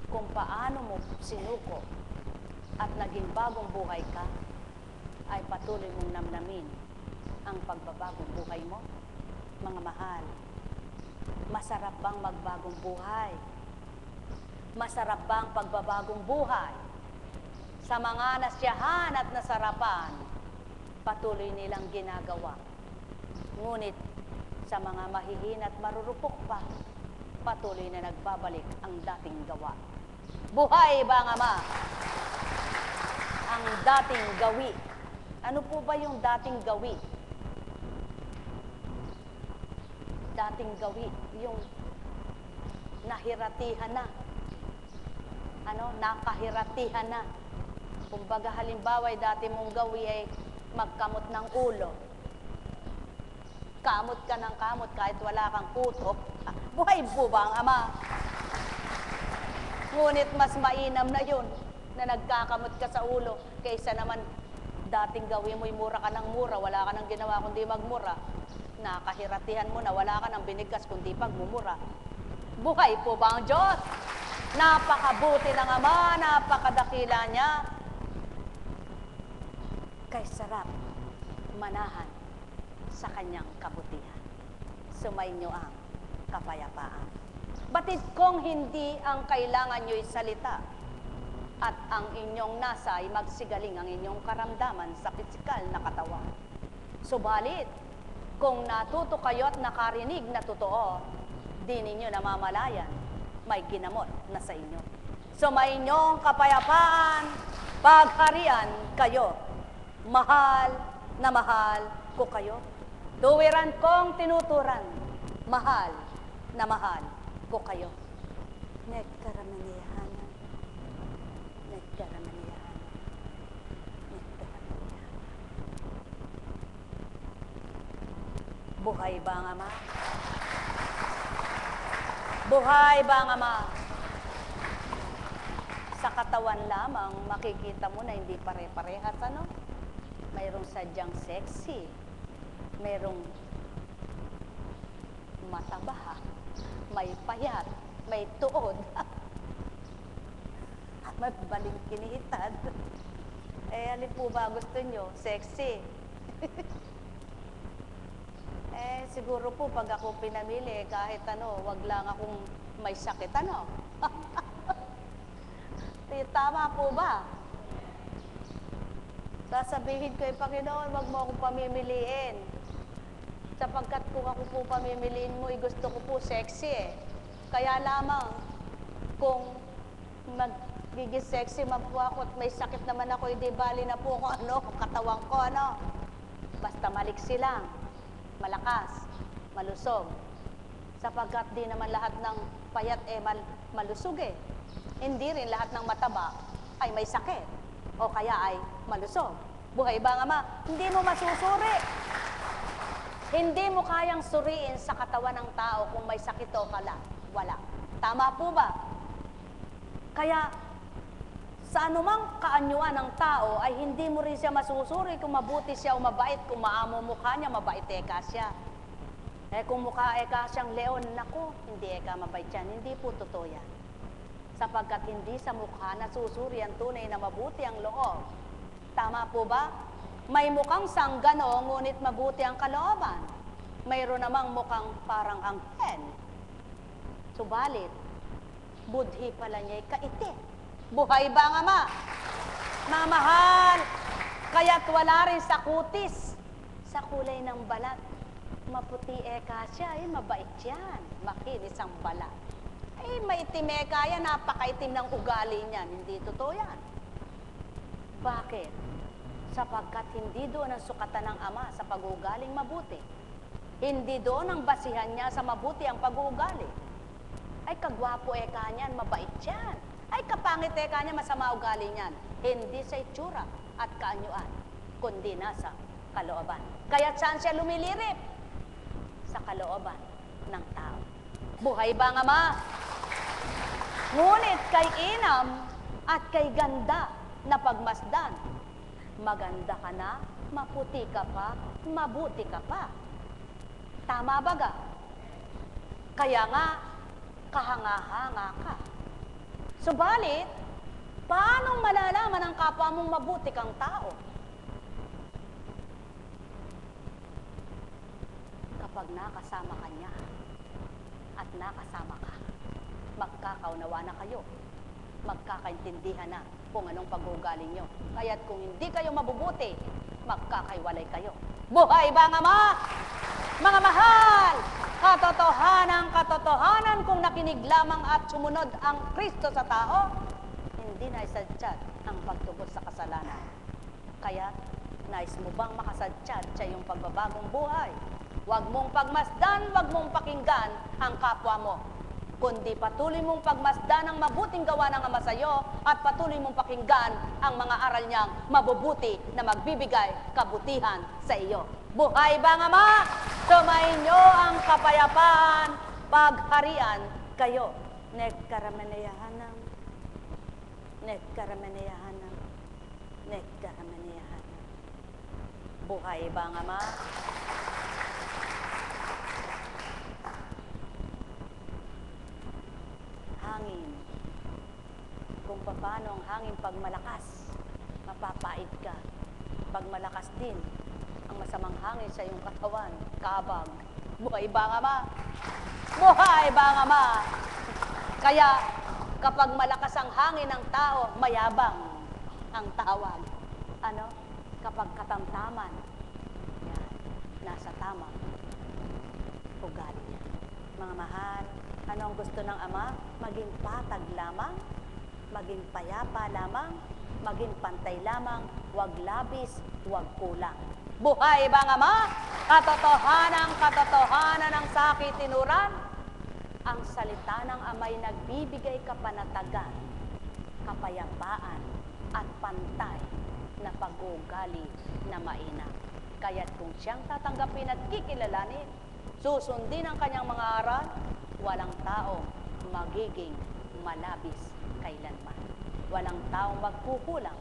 A: kung paano mo sinuko at naging bagong buhay ka, ay patuloy mong namnamin ang pagbabagong buhay mo? Mga mahal, masarap bang magbagong buhay? Masarap bang pagbabagong buhay? Sa mga nasyahan at nasarapan, patuloy nilang ginagawa. Ngunit sa mga mahihina at marurupok pa, patuloy na nagbabalik ang dating gawa. Buhay ba ang Ama? Ang dating gawi. Ano po ba yung dating gawi? Dating gawi, yung nahiratihan na. Nakahiratihan na. Kumbaga halimbawa, dati mong gawi ay magkamot ng ulo. Kamot ka ng kamot kahit wala kang kutok. Buhay po ba ang Ama? Ngunit mas mainam na yun, na nagkakamot ka sa ulo, kaysa naman dating gawin mo'y mura ka ng mura, wala ka nang ginawa kundi magmura. Nakahiratihan mo na wala ka nang binigkas kundi pagmumura. Buhay po ba ang Diyos? Napakabuti ng Ama, napakadakila niya. Kay sarap manahan sa kanyang kabutihan. Sumainyo ang kapayapaan. Batid kong hindi ang kailangan nyo'y salita at ang inyong nasa ay magsigaling ang inyong karamdaman sa pisikal na katawan. Subalit, kung natuto kayo at nakarinig na totoo, di ninyo namamalayan, may ginamot na sa inyo. Sumainyong kapayapaan, pagharian kayo. Mahal na mahal ko kayo. Tuwiran kong tinuturan mahal na mahal ko kayo. Nagkaramaniyahanan. Nagkaramaniyahanan. Nagkaramaniyahanan. Buhay ba ang Ama? Buhay ba ang Ama? Sa katawan lamang, makikita mo na hindi pare-parehas, ano? Mayroong sadyang sexy. Mayroong mataba. May payat. May tuod. May balingkinitan. Alin po ba gusto nyo? Sexy. Siguro po pag ako pinamili, kahit ano, wag lang akong may sakit, ano? Tama po ba? Sasabihin ko, Panginoon, wag mo akong pamimiliin. Sapagkat kung ako po pamimiliin mo, gusto ko po sexy eh. Kaya lamang, kung magiging sexy man po ako at may sakit naman ako, hindi bali na po kung ano, katawan ko, ano. Basta maliksi lang, malakas, malusog. Sapagkat di naman lahat ng payat malusog eh. Hindi rin lahat ng mataba ay may sakit o kaya ay malusog. Buhay ba ang Ama? Hindi mo masusuri. Hindi mo kayang suriin sa katawan ng tao kung may sakit o wala. Tama po ba? Kaya sa anumang kaanyuan ng tao ay hindi mo rin siya masusuri kung mabuti siya o mabait. Kung maamo mukha niya, mabait eka siya. Kung mukha eka siyang leon, naku, hindi eka mabait yan. Hindi po totoo yan. Sapagkat hindi sa mukha nasusuri ang tunay na mabuti ang loob. Tama po ba? May mukhang sanggano, ngunit mabuti ang kalooban. Mayroon namang mukhang parang anghel. Subalit, budhi pala niya'y kaiti. Buhay ba ang Ama? Mamahal, kaya't wala rin sa kutis, sa kulay ng balat. Maputi eka siya, mabait yan. Makinis ang balat. Maitim eka yan, napakaitim ng ugali niyan. Hindi totoo yan. Bakit? Sapagkat hindi doon ang sukatan ng Ama sa pag-uugaling mabuti. Hindi doon ang basihan niya sa mabuti ang pag-uugali. Ay, kagwapo eka niyan, mabait yan. Ay, kapangit eka niya, masama ugali niyan. Hindi sa itsura at kaanyuan, kundi nasa kalooban. Kaya saan siya lumilirip? Sa kalooban ng tao. Buhay ba ang Ama? Ngunit kay inam at kay ganda na pagmasdan, maganda ka na, maputi ka pa, mabuti ka pa. Tama ba ga? Kaya nga, kahanga-hanga ka. Subalit, paano malalaman ang kapwa mong mabuti kang tao? Kapag nakasama ka niya at nakasama ka, magkakaunawa na kayo. Magkakaintindihan na kung anong pag-uugali nyo. Kaya't kung hindi kayo mabubuti, magkakaiwalay kayo. Buhay ba ang Ama? Mga mahal, katotohanan kung nakinig lamang at sumunod ang Kristo sa tao, hindi na isadyad ang pagtubos sa kasalanan. Kaya, nais mo bang makasadyad sa iyong pagbabagong buhay? Huwag mong pagmasdan, huwag mong pakinggan ang kapwa mo, kundi patuloy mong pagmasdan ang mabuting gawa ng Ama sa iyo at patuloy mong pakinggan ang mga aral niyang mabubuti na magbibigay kabutihan sa iyo. Buhay ba ang Ama? Sumainyo ang kapayapaan, pagharian kayo. Nagkaramanayahanam, nagkaramanayahanam, nagkaramanayahanam. Buhay ba ang Ama? Hangin. Kung paano ang hangin pag malakas, mapapait ka. Pag malakas din, ang masamang hangin sa iyong katawan, kabag. Buhay ba ang Ama? Buhay ba ang Ama? Kaya, kapag malakas ang hangin ng tao, mayabang ang tawag. Ano? Kapag katamtaman, yan, nasa tamang ugali niya. Mga mahal, ano ang gusto ng Ama? Maging patag lamang, maging payapa lamang, maging pantay lamang, wag labis, wag kulang. Buhay bang Ama? Katotohanan ng sakit tinuran? Ang salita ng Ama'y nagbibigay kapanatagan, kapayapaan, at pantay na pag-uugali na mainam. Kaya't kung siyang tatanggapin at kikilalanin, susundin ang kanyang mga aral, walang taong magiging malabis kailanman. Walang taong magkukulang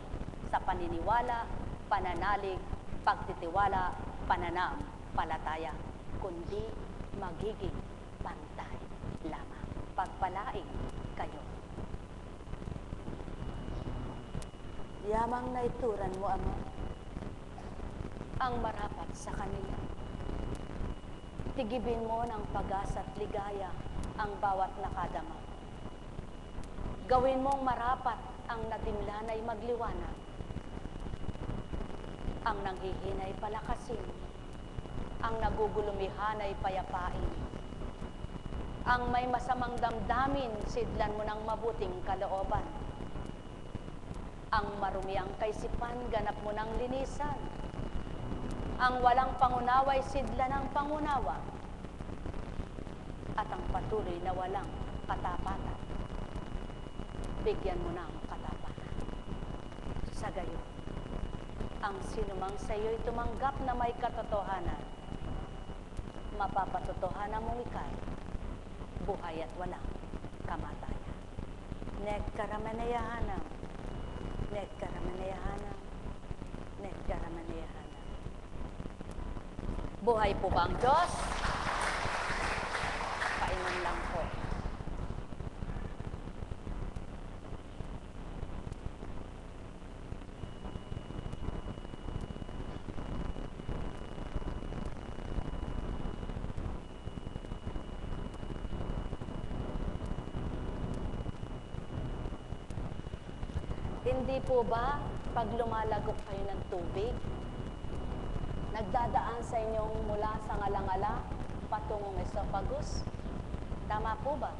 A: sa paniniwala, pananalig, pagtitiwala, pananampalataya, kundi magiging pantay lamang. Pagpalain kayo. Yamang naituran mo, Ama, ang marapat sa kanila. Tigibin mo ng pag-asa at ligaya ang bawat nakadama. Gawin mong marapat ang nadimlan ay magliwanag. Ang nanghihinay palakasin. Ang nagugulumihan ay payapain. Ang may masamang damdamin, sidlan mo ng mabuting kalooban. Ang marumiang kaisipan, ganap mo ng linisan. Ang walang pangunaway, sidlan ng pangunawa. At ang patuloy na walang katapatan, bigyan mo ng katapatan. Sa gayon, ang sinumang sa iyo'y tumanggap na may katotohanan, mapapatotohanan mong ika'y buhay at walang kamatayan. Nagkaramanayahanam, nagkaramanayahanam, nagkaramanayahanam. Buhay po ba ang Diyos? Painom lang po. Hindi po ba pag lumalagok kayo ng tubig, nagdadaan sa inyong mula sa ngalangala patungong esophagus? Tama po ba?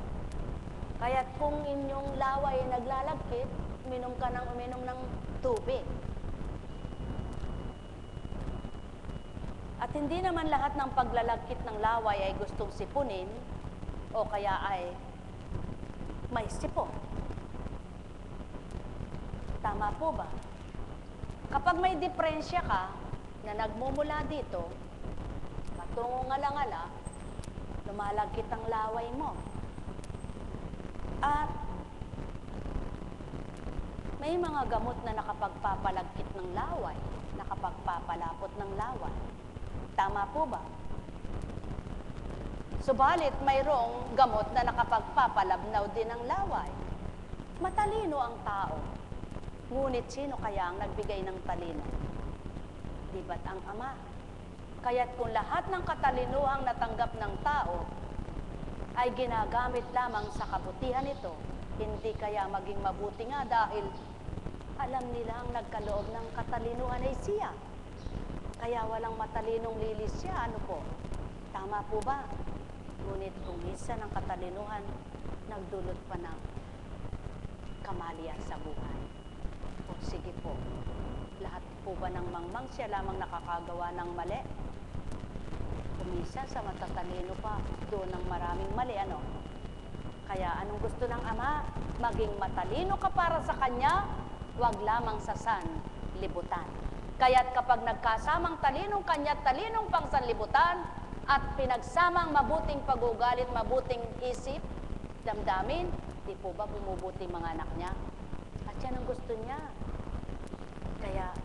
A: Kaya't kung inyong laway ay naglalagkit, uminom ka ng uminom ng tubig. At hindi naman lahat ng paglalagkit ng laway ay gustong sipunin o kaya ay may sipon. Tama po ba? Kapag may diferensya ka na nagmumula dito, patungong ngalangala, lumalagkit ang laway mo. At may mga gamot na nakapagpapalagkit ng laway, nakapagpapalapot ng laway. Tama po ba? Subalit mayroong gamot na nakapagpapalabnaw din ng laway. Matalino ang tao. Ngunit sino kaya ang nagbigay ng talino? Di ba't ang Ama? Kaya't kung lahat ng katalinuhang natanggap ng tao ay ginagamit lamang sa kabutihan nito, hindi kaya maging mabuti nga dahil alam nilang nagkaloob ng katalinuhan ay siya. Kaya walang matalinong lilis siya, ano po? Tama po ba? Ngunit kung minsan ang katalinuhan, nagdulot pa ng kamalian sa buhay. O sige po, lahat po ba ng mangmang siya lamang nakakagawa ng mali? Kumisa sa matatalino pa, doon ng maraming mali, ano? Kaya anong gusto ng Ama? Maging matalino ka para sa Kanya, wag lamang sa sanlibutan. Kaya't kapag nagkasamang talinong Kanya at talinong pang sanlibutan, at pinagsamang mabuting pag-ugalit, mabuting isip, damdamin, di po ba bumubuti mga anak niya? At yan ang gusto niya. Kaya,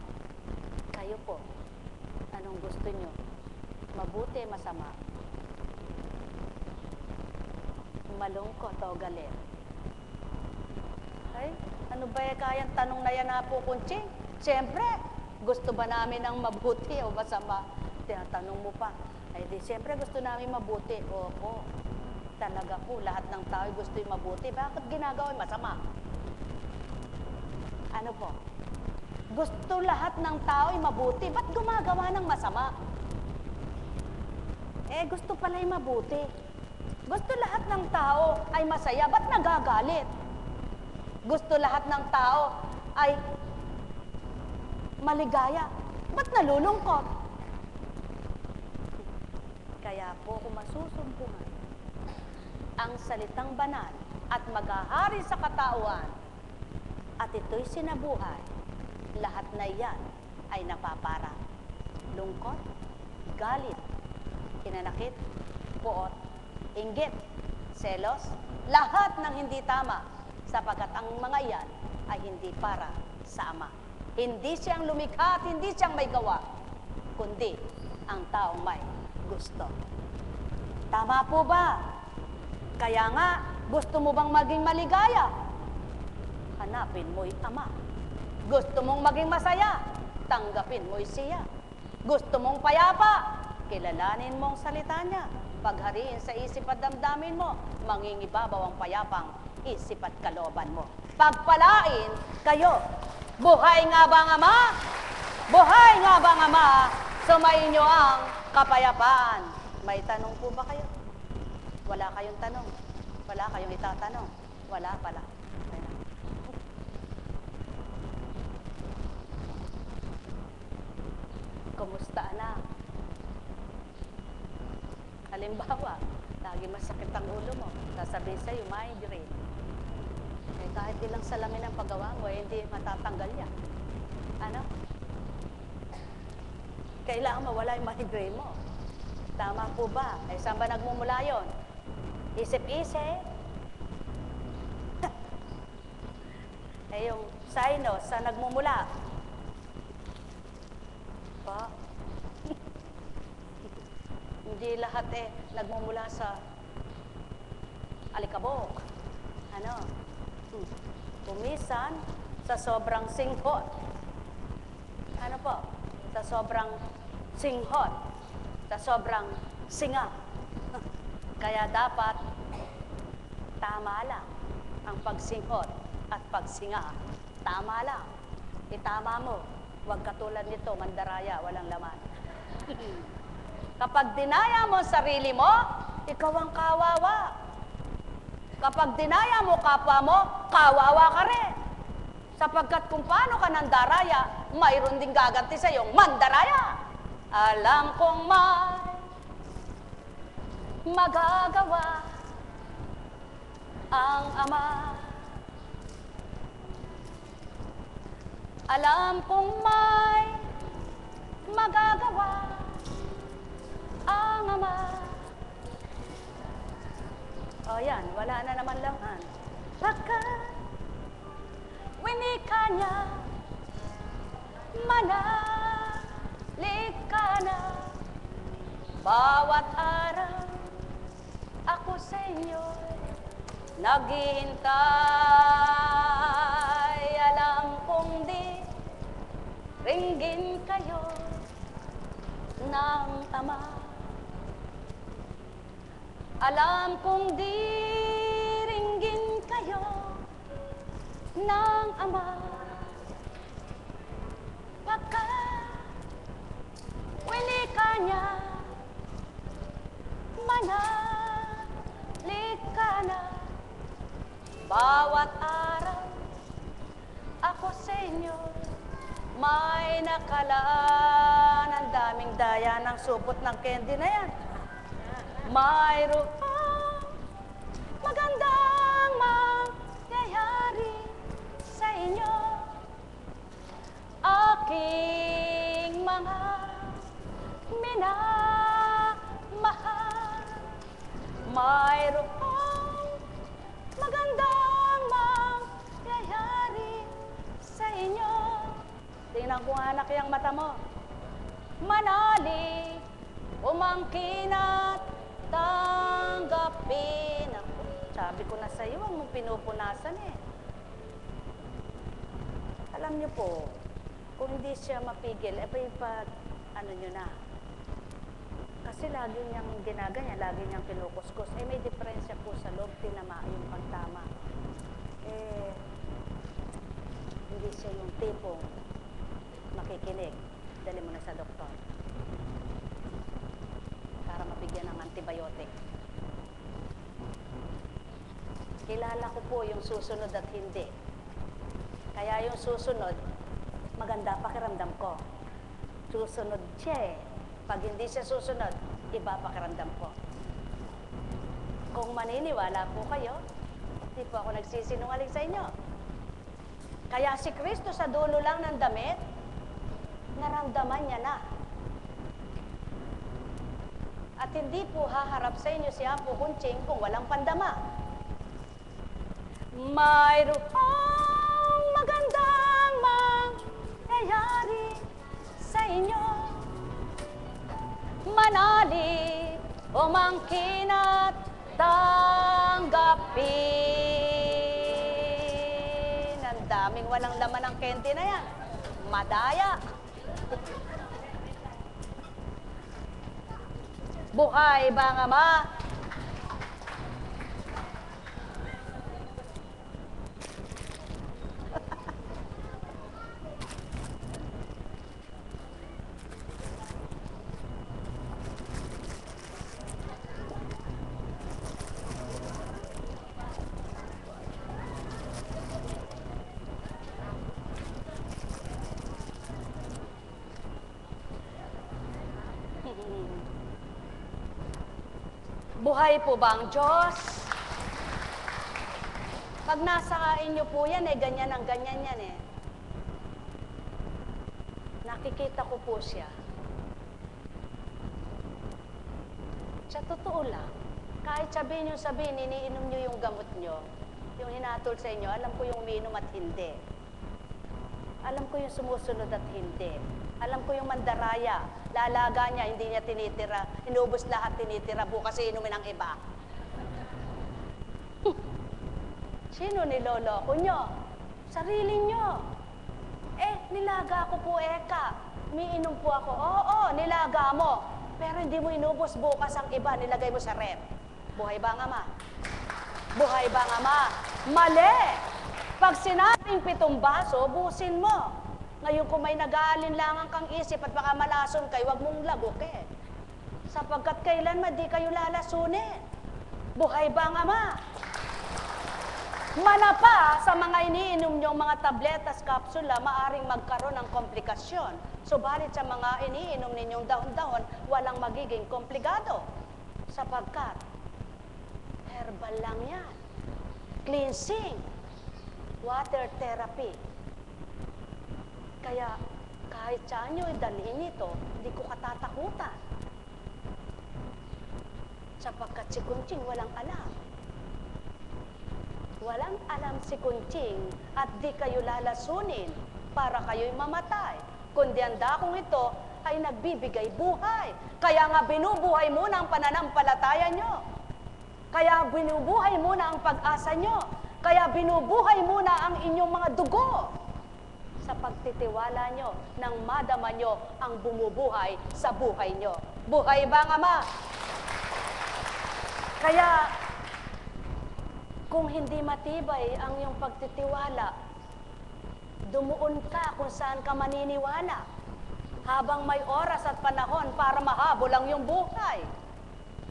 A: kayo po, anong gusto niyo? Mabuti, masama? Malungkot o galit? Ay, ano ba kayang tanong na yan na po, Kunching? Siyempre, gusto ba namin ang mabuti o masama? Tinatanong mo pa. Ay, di, siyempre gusto namin mabuti. Opo, talaga po, lahat ng tao gusto yung mabuti. Bakit ginagawa yung masama? Ano po? Gusto lahat ng tao yung mabuti. Ba't gumagawa ng masama? Eh, gusto pala yung mabuti. Gusto lahat ng tao ay masaya. Ba't nagagalit? Gusto lahat ng tao ay maligaya. Ba't nalulungkot? Kaya po kung masusumpungan ang salitang banal at maghahari sa katauhan at ito'y sinabuhay, lahat na iyan ay napapara. Lungkot, galit, hinanakit, puot, inggit, selos, lahat ng hindi tama sapagkat ang mga iyan ay hindi para sa Ama. Hindi siyang lumikha at hindi siyang may gawa, kundi ang taong may gusto. Tama po ba? Kaya nga, gusto mo bang maging maligaya? Hanapin mo'y Ama. Gusto mong maging masaya? Tanggapin mo'y siya. Gusto mong payapa? Kilalanin mong salita niya. Paghariin sa isip at damdamin mo, mangingibabaw ang payapang isip at kalooban mo. Pagpalain kayo. Buhay nga ba ang Ama? Buhay nga ba ang Ama? Sumayin niyo ang kapayapaan. May tanong po ba kayo? Wala kayong tanong. Wala kayong itatanong. Wala pala. Kumusta, anak? Halimbawa, lagi masakit ang ulo mo. Sasabihin sa'yo, migraine. Eh, kahit ilang salamin ang paggawa mo, hindi matatanggal yan. Ano? Kailangan mawala yung migraine mo. Tama po ba? Eh, saan ba nagmumula yun? Isip-isip. Eh, yung sinus, saan nagmumula? Pa? Hindi lahat nagmumula sa alikabok. Ano? Kumisan sa sobrang singhot. Ano po? Sa sobrang singhot. Sa sobrang singa. Kaya dapat tama lang ang pagsinghot at pagsinga. Tama lang. Itama mo. Huwag katulad nito, mandaraya, walang laman. Kapag dinaya mo sarili mo, ikaw ang kawawa. Kapag dinaya mo kapwa mo, kawawa ka rin. Sapagkat kung paano ka nandaraya, mayroon ding gaganti sa iyong mandaraya. Alam kong may magagawa ang Ama. Alam kong may magagawa ang Ama. O yan, wala na naman laman. Pagkat winika niya, manalik ka na. Bawat araw, ako sa inyo naghihintay. Alam kong di ringgin kayo ng Ama. Alam kong di ringgin kayo ng Ama. Pagkat winika niya, manalik ka na. Bawat araw, ako sa inyo may nakalaan. Ang daming daya ng supot ng candy na yan. Mayroong magandang mangyayari sa inyo, aking mga minamahal. Mayroong magandang mangyayari sa inyo. Tingnan ko anak yung mata mo. Manalig, umangkin at tanggapin. Ako, sabi ko na sa iyo, huwag mong pinupunasan eh. Alam niyo po, kung hindi siya mapigil, ano nyo na. Kasi lagi niyang ginaganyan, lagi niyang kinukuskus. Eh, may diferensya po sa loob, tinama yung pagtama. Eh, hindi siya yung tipong makikinig. Dali mo na sa doktor para mabigyan ng antibiotic. Kilala ko po yung susunod at hindi. Kaya yung susunod, maganda pakiramdam ko. Susunod siya eh. Pag hindi siya susunod, Iba pakiramdam ko. Kung maniniwala po kayo, di po ako nagsisinungaling sa inyo. Kaya si Kristo sa dulo lang ng damit, naramdaman niya na. At hindi po haharap sa inyo si Apo Kunching kung walang pandama. Mayroong magandang mangyayari sa inyo. Manalig o mangkin at tanggapin. Ang daming walang laman ng candy na yan. Madaya. Buhay ba ang Ama? Buhay po ba ang Diyos? Pag nasa inyo po yan, ganyan ang ganyan yan eh. Nakikita ko po siya. Sa totoo lang, kahit sabihin iniinom nyo yung gamot nyo, yung hinatol sa inyo, alam ko yung umiinom at hindi. Alam ko yung sumusunod at hindi. Alam ko yung mandaraya, lalaga niya, hindi niya tinitira, inubos lahat tinitira, bukas inumin ang iba. Sino niloloko nyo? Sarili nyo. Nilaga ko po eka. Umiinom po ako. Oo, nilaga mo. Pero hindi mo inubos, bukas ang iba, nilagay mo sa rep. Buhay ba ang Ama? Buhay ba ang Ama? Mali! Pag sinabing 7 baso, busin mo. Ngayon kung may nag-aalinlangan kang isip at baka malason kayo, huwag mong lagukin. Sapagkat kailanman di kayo lalasunin. Buhay ba ang Ama? Manapa sa mga iniinom niyong mga tabletas, kapsula, maaring magkaroon ng komplikasyon. Subalit sa mga iniinom ninyong dahon-dahon, walang magiging komplikado. Sapagkat herbal lang yan. Cleansing. Water therapy. Kaya kahit saan nyo idalhin ito, hindi ko katatakutan. Sapagkat si Kunching walang alam. Walang alam si Kunching at di kayo lalasunin para kayo'y mamatay. Kundi ang dakong ito ay nagbibigay buhay. Kaya nga binubuhay muna ang pananampalataya nyo. Kaya binubuhay muna ang pag-asa nyo. Kaya binubuhay muna ang inyong mga dugo. Sa pagtitiwala nyo nang madama nyo ang bumubuhay sa buhay nyo. Buhay ba ang Ama? Kaya, kung hindi matibay ang iyong pagtitiwala, dumuon ka kung saan ka maniniwala habang may oras at panahon para mahabol ang iyong buhay.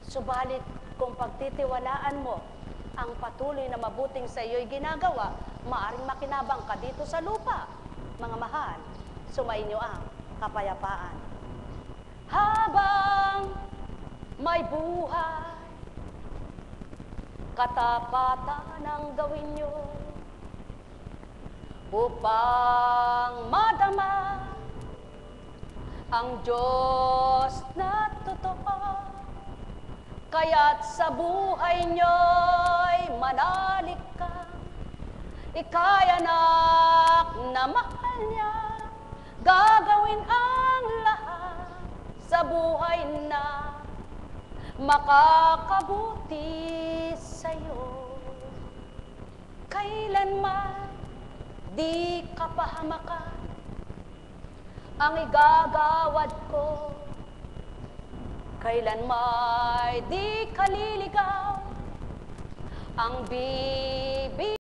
A: Subalit, kung pagtitiwalaan mo ang patuloy na mabuting sa iyo'y ginagawa, maaring makinabang ka dito sa lupa. Mga mahal, sumainyo ang kapayapaan. Habang may buhay, katapatan ang gawin nyo upang madama ang Diyos na totoo. Kaya't sa buhay nyo'y manalig ka, ika'y anak na mahal niya, gagawin ang lahat sa buhay na makakabuti sa'yo. Kailanman di kapahamakan ang igagawad ko, kailanman di kaliligaw ang bibig